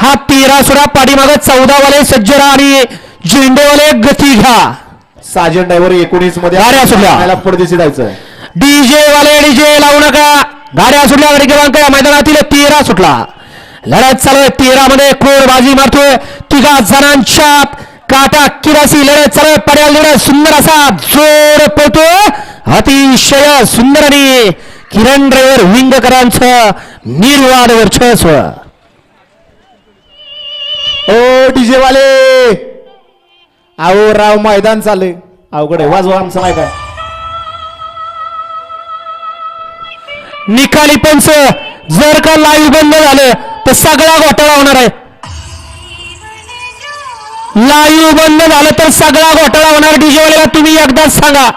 हा 13 सुरा पाठीमागे 14 वाले सज्जरा आणि झेंडेवाले गती घ्या. साजन ड्रायव्हर 19 मध्ये गाड्या सुटल्या. पडदेशी जायचं. डीजे वाले डीजे लावू नका. गाड्या सुटल्या. गाडी क्रमांक या मैदानातील 13 सुटला. लढत चालू आहे 13 मध्ये. क्रोड बाजी मारतोय. तिघा जणांच्या काटा किरासी लढत चालू आहे. पड्याला लढत सुंदर असा जोर पळतो. अतिशय सुंदर आणि किरण ड्रायव्हर विंगकरांचं निर्वाद वर्चस्व. ओ डीजे वाले अहो राव मैदान चालू आहे. अवघड आहे. वाजवा आमचं नाही काय. निकाली पंच जर का लाईव्ह बंद झालं तर सगळा घोटाळा होणार आहे. लाईव्ह बंद झालं तर सगळा घोटाळा होणार. डीजेवाल्याला तुम्ही एकदाच सांगा.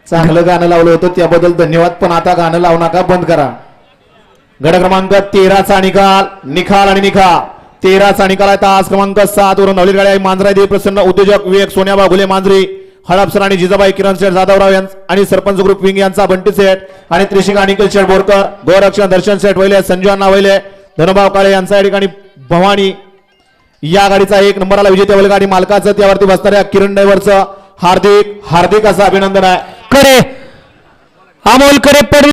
चांगलं गाणं लावलं होतं त्याबद्दल धन्यवाद. पण आता गाणं लावू नका. बंद करा. गड क्रमांक 13चा निकाल आणि निकाल 13चा निकाल आहे. तास क्रमांक 7 वरून धावलेली गाडी आहे. मांजरा देवी प्रसन्न उद्योजक विवेक सोन्या बागुले मांजरी हडपसर आणि जिजाबाई किरण सेठ जाधवराव आणि सरपंच ग्रुप विंग यांचा बंटी सेठ आणि त्रिशिका अनिकेल शेठ बोरकर गोरक्षण दर्शन सेठ वैले संजू अण्णा वैले धनुभाव काळे यांचा या ठिकाणी भवानी या गाडीचा 1 नंबरला विजेते बैलगाडी मालकाचं त्यावरती बसणाऱ्या किरण ड्रायव्हरचं हार्दिक हार्दिक असं अभिनंदन आहे. करे अमोल करे